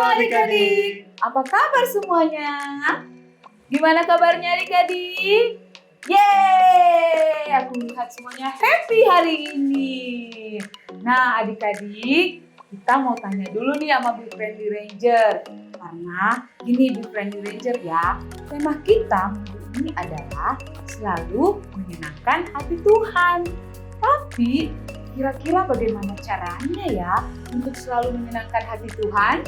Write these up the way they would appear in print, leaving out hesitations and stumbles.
adik-adik, apa kabar semuanya? Gimana kabarnya adik-adik? Yeay, aku lihat semuanya happy hari ini. Nah adik-adik, kita mau tanya dulu nih sama Be Friendly Ranger. Karena ini Be Friendly Ranger ya, tema kita ini adalah selalu menyenangkan hati Tuhan. Tapi kira-kira bagaimana caranya ya untuk selalu menyenangkan hati Tuhan?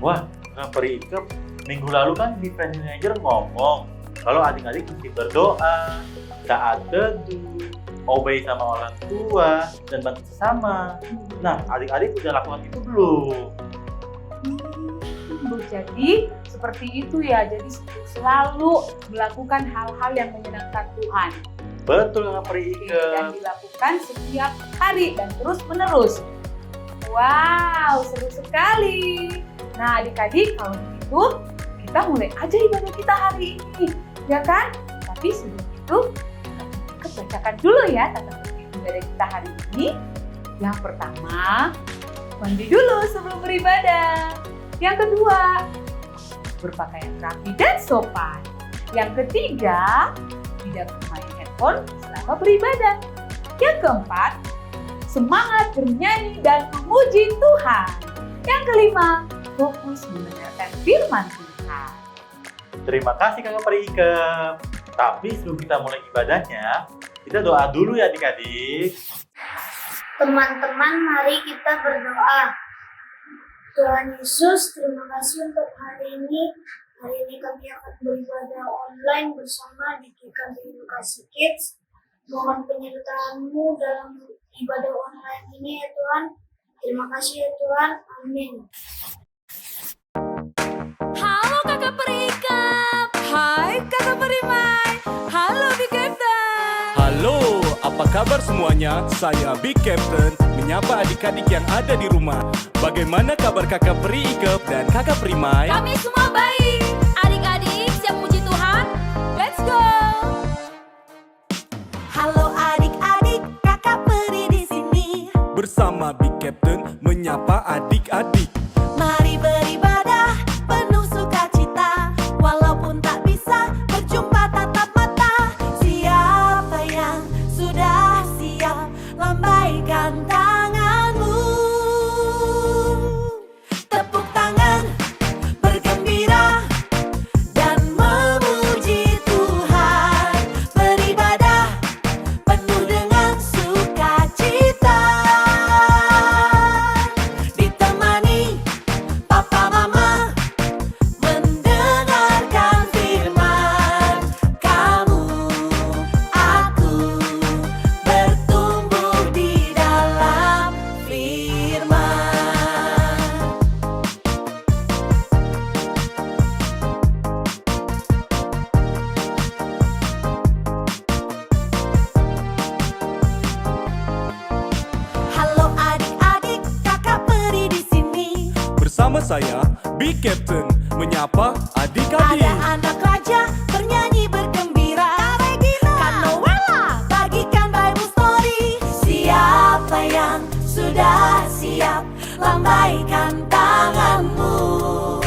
Wah, Kak Perikep, minggu lalu kan Be Friendly Ranger ngomong kalau adik-adik mesti berdoa, taat teduh, obey sama orang tua, dan bantu sesama. Nah, adik-adik udah lakukan itu belum? Jadi seperti itu ya, jadi selalu melakukan hal-hal yang menyenangkan Tuhan. Betul Kak Perikep. Dan dilakukan setiap hari dan terus-menerus. Wow, seru sekali. Nah adik-adik, kalau begitu kita mulai aja ibadah kita hari ini, ya kan? Tapi sebelum itu, kita bacakan dulu ya tata tertib ibadah kita hari ini. Yang pertama, mandi dulu sebelum beribadah. Yang kedua, berpakaian rapi dan sopan. Yang ketiga, tidak bermain handphone selama beribadah. Yang keempat, semangat bernyanyi dan memuji Tuhan. Yang kelima, fokus mendengarkan firman Tuhan. Terima kasih Kakak Perikep. Tapi sebelum kita mulai ibadahnya, kita doa dulu ya adik-adik. Teman-teman, mari kita berdoa. Tuhan Yesus, terima kasih untuk hari ini. Hari ini kami akan beribadah online bersama di GKB Edukasi Kids. Mohon penyertaan-Mu dalam ibadah online ini ya Tuhan. Terima kasih ya Tuhan. Amin. Halo Kakak Perikep. Hai Kakak Perimai. Halo Big Captain. Halo, apa kabar semuanya? Saya Big Captain menyapa adik-adik yang ada di rumah. Bagaimana kabar Kakak Perikep dan Kakak Perimai? Kami semua baik. Adik-adik siap puji Tuhan? Let's go. Halo adik-adik, Kakak Peri di sini. Bersama Big Captain menyapa adik-adik. Mari beribadah penuh sukacita. Walaupun tak bisa berjumpa tatap mata. Siapa yang sudah siap? Lambaikan tanganmu. Tepuk tangan, bergembira dan memuji Tuhan. Beribadah penuh dengan sukacita. Ditemani papa mama mendengarkan firman. Kamu, aku bertumbuh di dalam firman. Halo adik-adik, Kakak Peri di sini. Bersama saya Big Captain menyapa adik-adik. Ada anak raja bernyanyi bergembira. Kanoela bagikan Bible story. Siapa yang sudah siap? Lambaikan tanganmu.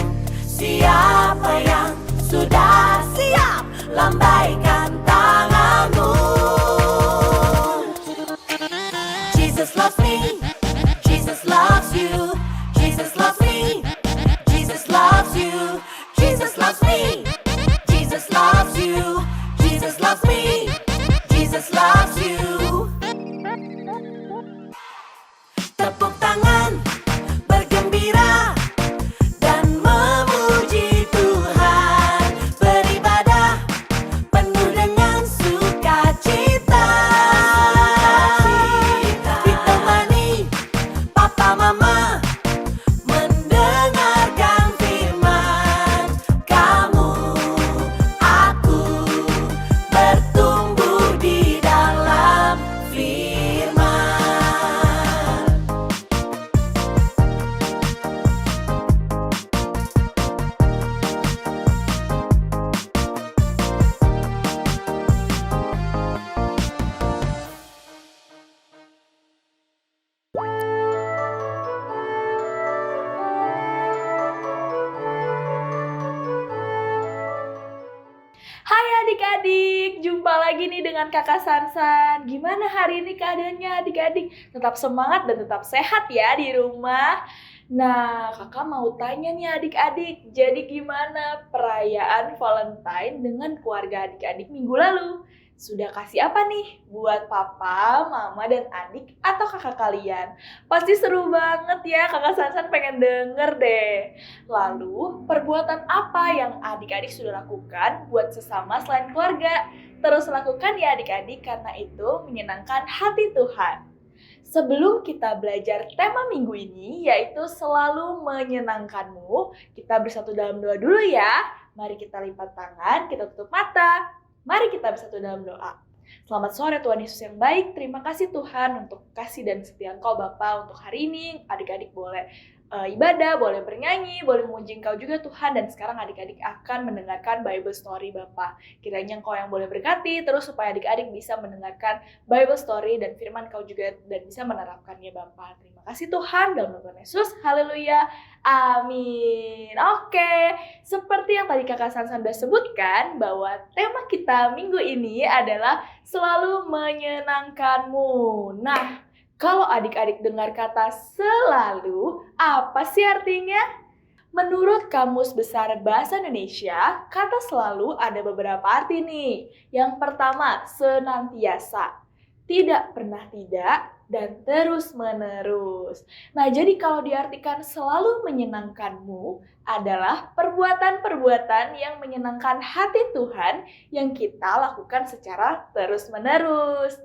Siapa yang sudah siap? Lambaikan tanganmu. Jesus loves me. Jesus loves you. Jesus loves me. Jesus loves you. Jesus loves me. adik-adik, jumpa lagi nih dengan Kakak Sansan. Gimana hari ini keadaannya adik-adik? Tetap semangat dan tetap sehat ya di rumah. Nah, kakak mau tanya nih adik-adik, jadi gimana perayaan Valentine dengan keluarga adik-adik minggu lalu? Sudah kasih apa nih buat papa, mama, dan adik atau kakak kalian? Pasti seru banget ya, kakak Sansan pengen denger deh. Lalu, perbuatan apa yang adik-adik sudah lakukan buat sesama selain keluarga? Terus lakukan ya adik-adik karena itu menyenangkan hati Tuhan. Sebelum kita belajar tema minggu ini, yaitu selalu menyenangkanmu, kita bersatu dalam doa dulu ya. Mari kita lipat tangan, kita tutup mata. Mari kita bersatu dalam doa. Selamat sore Tuhan Yesus yang baik. Terima kasih Tuhan untuk kasih dan setia Engkau Bapa untuk hari ini. Adik-adik boleh ibadah, boleh bernyanyi, boleh memuji Engkau juga Tuhan. Dan sekarang adik-adik akan mendengarkan Bible Story Bapa. Kiranya Engkau yang boleh berkati terus supaya adik-adik bisa mendengarkan Bible Story dan firman Engkau juga dan bisa menerapkannya Bapa. Terima kasih Tuhan dalam nama Tuhan Yesus. Haleluya. Amin. Oke, seperti yang tadi kakak Sansan sudah sebutkan bahwa tema kita minggu ini adalah selalu menyenangkanmu. Nah, kalau adik-adik dengar kata selalu, apa sih artinya? Menurut Kamus Besar Bahasa Indonesia, kata selalu ada beberapa arti nih. Yang pertama, senantiasa. Tidak pernah tidak, dan terus-menerus. Nah, jadi kalau diartikan selalu menyenangkanmu adalah perbuatan-perbuatan yang menyenangkan hati Tuhan yang kita lakukan secara terus-menerus.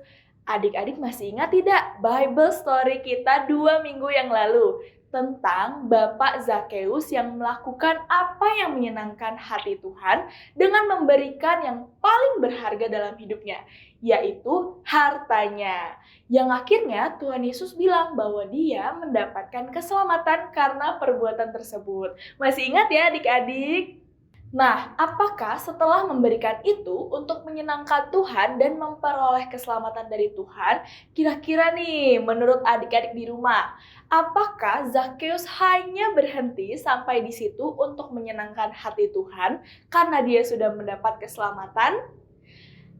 Adik-adik masih ingat tidak Bible story kita 2 minggu yang lalu tentang Bapak Zakeus yang melakukan apa yang menyenangkan hati Tuhan dengan memberikan yang paling berharga dalam hidupnya, yaitu hartanya. Yang akhirnya Tuhan Yesus bilang bahwa dia mendapatkan keselamatan karena perbuatan tersebut. Masih ingat ya adik-adik? Nah, apakah setelah memberikan itu untuk menyenangkan Tuhan dan memperoleh keselamatan dari Tuhan, kira-kira nih menurut adik-adik di rumah, apakah Zakeus hanya berhenti sampai di situ untuk menyenangkan hati Tuhan karena dia sudah mendapat keselamatan?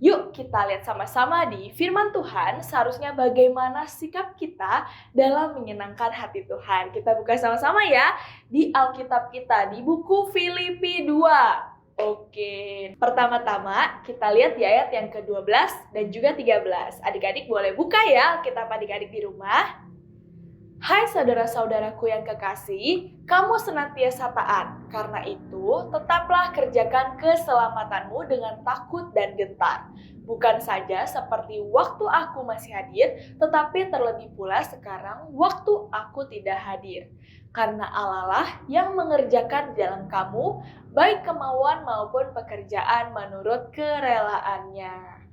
Yuk kita lihat sama-sama di firman Tuhan seharusnya bagaimana sikap kita dalam menyenangkan hati Tuhan. Kita buka sama-sama ya di Alkitab kita di buku Filipi 2. Oke, pertama-tama kita lihat di ayat yang ke-12 dan juga 13. Adik-adik boleh buka ya Alkitab adik-adik di rumah. Hai saudara-saudaraku yang kekasih, kamu senantiasa taat. Karena itu, tetaplah kerjakan keselamatanmu dengan takut dan gentar. Bukan saja seperti waktu aku masih hadir, tetapi terlebih pula sekarang waktu aku tidak hadir. Karena Allah lah yang mengerjakan di dalam kamu, baik kemauan maupun pekerjaan menurut kerelaannya.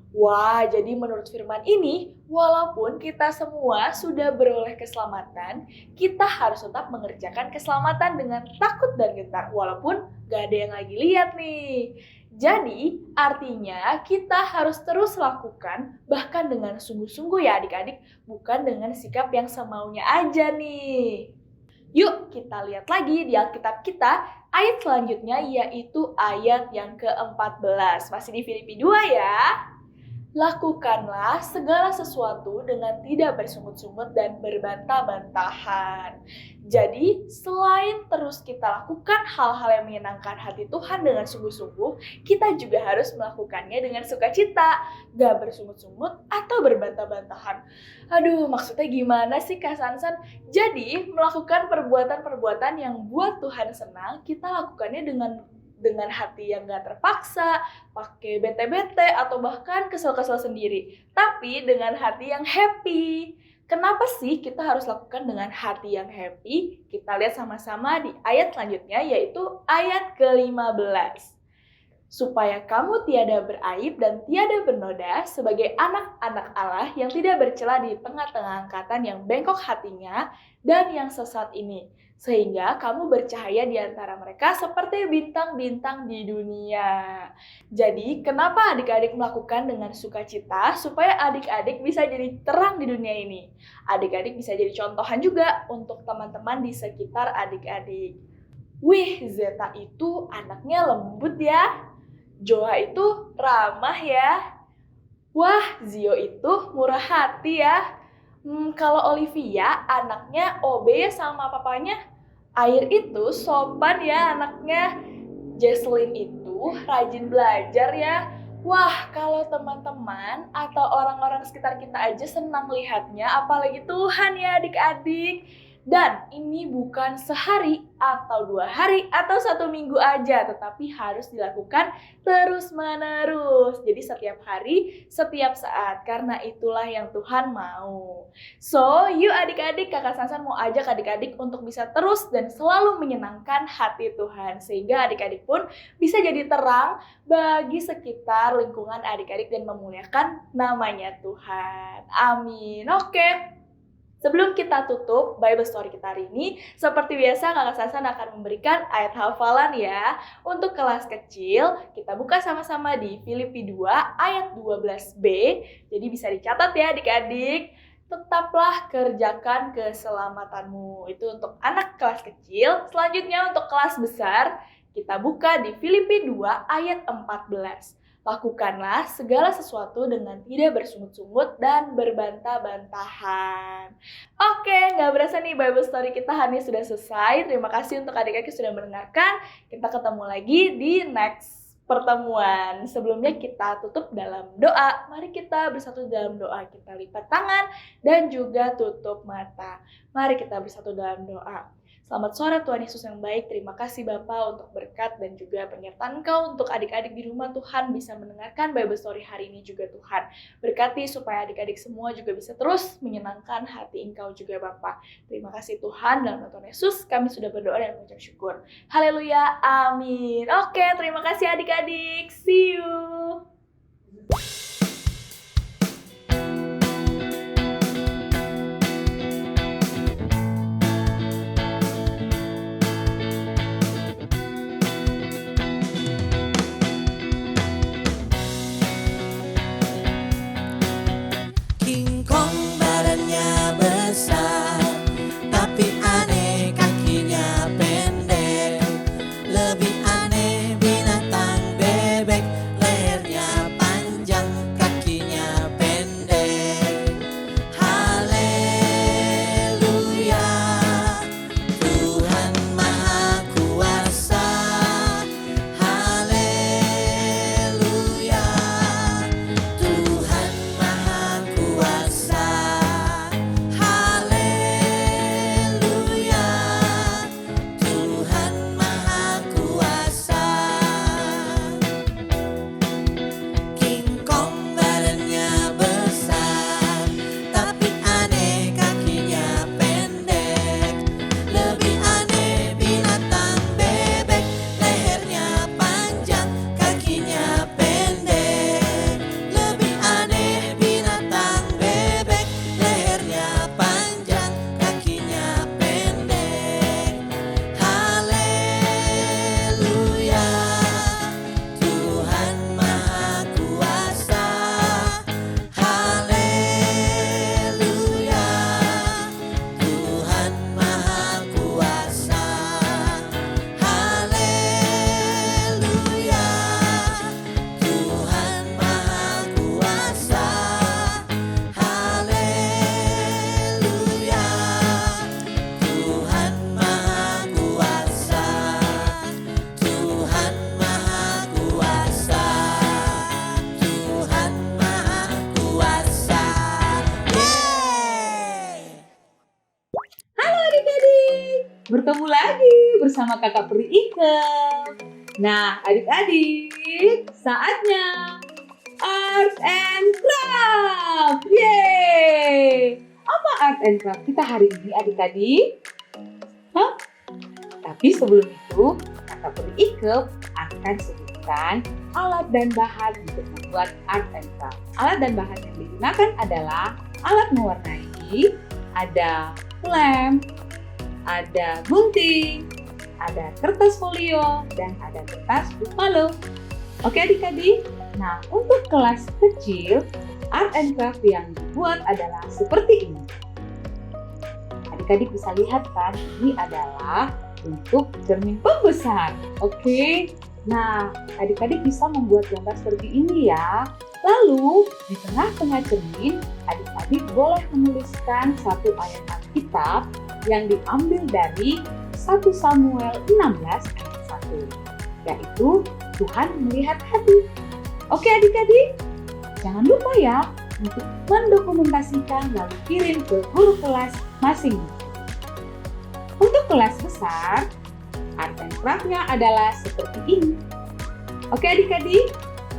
Wah, jadi menurut firman ini, walaupun kita semua sudah beroleh keselamatan, kita harus tetap mengerjakan keselamatan dengan takut dan gentar, walaupun gak ada yang lagi lihat nih. Jadi, artinya kita harus terus lakukan, bahkan dengan sungguh-sungguh ya adik-adik, bukan dengan sikap yang semaunya aja nih. Yuk kita lihat lagi di Alkitab kita, ayat selanjutnya yaitu ayat yang ke-14. Masih di Filipi 2 ya. Lakukanlah segala sesuatu dengan tidak bersungut-sungut dan berbantah-bantahan. Jadi, selain terus kita lakukan hal-hal yang menyenangkan hati Tuhan dengan sungguh-sungguh, kita juga harus melakukannya dengan sukacita, gak bersungut-sungut atau berbantah-bantahan. Aduh, maksudnya gimana sih Kak Sansan? Jadi, melakukan perbuatan-perbuatan yang buat Tuhan senang, kita lakukannya dengan hati yang gak terpaksa, pakai bete-bete, atau bahkan kesel-kesel sendiri. Tapi dengan hati yang happy. Kenapa sih kita harus lakukan dengan hati yang happy? Kita lihat sama-sama di ayat selanjutnya, yaitu ayat ke-15. Supaya kamu tiada beraib dan tiada bernoda sebagai anak-anak Allah yang tidak bercela di tengah-tengah angkatan yang bengkok hatinya dan yang sesat ini. Sehingga kamu bercahaya di antara mereka seperti bintang-bintang di dunia. Jadi, kenapa adik-adik melakukan dengan sukacita? Supaya adik-adik bisa jadi terang di dunia ini. Adik-adik bisa jadi contohan juga untuk teman-teman di sekitar adik-adik. Wih, Zeta itu anaknya lembut ya. Joa itu ramah ya. Wah, Zio itu murah hati ya. Kalau Olivia anaknya OB sama papanya. Air itu sopan ya anaknya. Jesslyn itu rajin belajar ya. Wah, kalau teman-teman atau orang-orang sekitar kita aja senang lihatnya, apalagi Tuhan ya adik-adik. Dan ini bukan sehari atau 2 hari atau 1 minggu aja, tetapi harus dilakukan terus-menerus. Jadi setiap hari, setiap saat, karena itulah yang Tuhan mau. So, yuk adik-adik, Kakak Sansan mau ajak adik-adik untuk bisa terus dan selalu menyenangkan hati Tuhan. Sehingga adik-adik pun bisa jadi terang bagi sekitar lingkungan adik-adik dan memuliakan namanya Tuhan. Amin. Oke. Sebelum kita tutup Bible Story kita hari ini, seperti biasa Kakak Sansan akan memberikan ayat hafalan ya. Untuk kelas kecil, kita buka sama-sama di Filipi 2 ayat 12b. Jadi bisa dicatat ya adik-adik. Tetaplah kerjakan keselamatanmu. Itu untuk anak kelas kecil. Selanjutnya untuk kelas besar, kita buka di Filipi 2 ayat 14. Lakukanlah segala sesuatu dengan tidak bersungut-sungut dan berbantah-bantahan. Oke, nggak berasa nih Bible Story kita hari ini sudah selesai. Terima kasih untuk adik-adik sudah mendengarkan. Kita ketemu lagi di next pertemuan. Sebelumnya kita tutup dalam doa. Mari kita bersatu dalam doa. Kita lipat tangan dan juga tutup mata. Mari kita bersatu dalam doa. Selamat sore Tuhan Yesus yang baik, terima kasih Bapa untuk berkat dan juga penyertaan Engkau untuk adik-adik di rumah. Tuhan bisa mendengarkan Bible Story hari ini juga Tuhan. Berkati supaya adik-adik semua juga bisa terus menyenangkan hati Engkau juga Bapa. Terima kasih Tuhan, dalam nama Tuhan Yesus kami sudah berdoa dan mengucap syukur. Haleluya, amin. Oke, terima kasih adik-adik, see you. King Kong badannya besar, tapi aneh kakinya pendek. Lebih aneh binatang bebek, lehernya panjang, kakinya pendek. Haleluya, Tuhan Maha Kuasa. Haleluya, Tuhan Maha Kuasa. Haleluya, Tuhan Maha Kuasa. King Kong badannya besar, tapi aneh kakinya pendek. Lebih aneh binatang bebek, lehernya panjang, kakinya pendek. Lebih aneh binatang bebek, lehernya panjang, kakinya pendek. Haleluya, Tuhan Maha Kuasa. Haleluya, Tuhan Maha Kuasa. Haleluya, Tuhan Maha Kuasa. Haleluya, Tuhan Maha Kuasa. Tuhan Maha Kuasa. Tuhan Maha Kuasa. Yeay! Halo adik-adik, bertemu lagi bersama Kakak Peri Ikem. Nah adik-adik, saatnya Art and Craft. Yeay! Apa Art and Craft kita hari ini adik-adik? Hah? Tapi sebelum itu, Kakak Peri Ikem akan sebutkan alat dan bahan untuk membuat Art and Craft. Alat dan bahan yang digunakan adalah alat mewarnai, ada lem, ada gunting, ada kertas folio, dan ada kertas buffalo. Oke adik-adik, nah untuk kelas kecil, art and craft yang dibuat adalah seperti ini. Adik-adik bisa lihat kan, ini adalah bentuk cermin pembesar. Oke, Nah, adik-adik bisa membuat gambar seperti ini ya. Lalu, di tengah-tengah cermin, adik-adik boleh menuliskan satu ayat Alkitab yang diambil dari 1 Samuel 16 ayat 1, yaitu Tuhan melihat hati. Oke adik-adik, jangan lupa ya untuk mendokumentasikan lalu kirim ke guru kelas masing-masing. Untuk kelas besar, art and craft-nya adalah seperti ini. Oke adik-adik,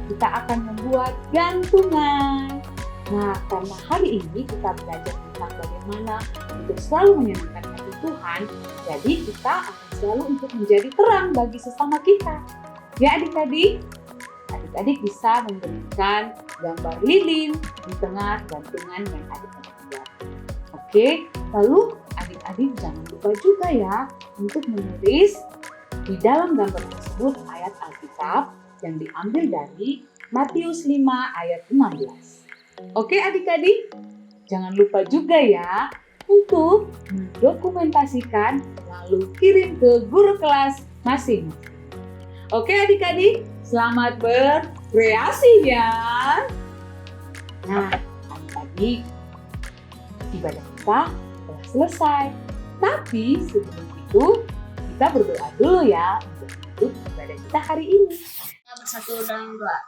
kita akan membuat gantungan. Nah, karena hari ini kita belajar tentang bagaimana untuk selalu menyenangkan hati Tuhan, jadi kita akan selalu untuk menjadi terang bagi sesama kita. Ya adik-adik, adik-adik bisa memberikan gambar lilin di tengah gantungan yang adik-adik buat. Oke, lalu adik-adik jangan lupa juga ya untuk menulis di dalam gambar tersebut ayat Alkitab yang diambil dari Matius 5 ayat 16. Oke adik-adik, jangan lupa juga ya untuk mendokumentasikan lalu kirim ke guru kelas masing-masing. Oke adik-adik, selamat berkreasi ya. Nah, adik-adik, ibadah kita telah selesai. Tapi sebelum itu, kita berdoa dulu ya untuk menutup ibadah kita hari ini. Kita bersatu dalam doa.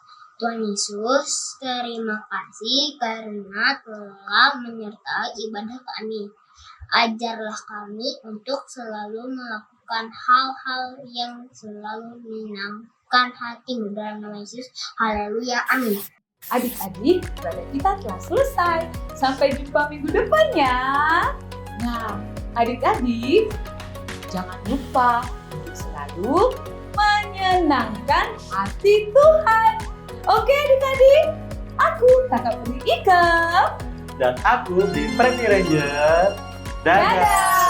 Tuhan Yesus, terima kasih karena telah menyertai ibadah kami. Ajarlah kami untuk selalu melakukan hal-hal yang selalu menyenangkan hati-Mu dalam nama Yesus. Haleluya, amin. Adik-adik, ibadah kita telah selesai. Sampai jumpa minggu depan ya. Nah, adik-adik, jangan lupa untuk selalu menyenangkan hati Tuhan. Oke adik-adik, aku Kakak Peri Ikep. Dan aku di Friendly Ranger. Dadah!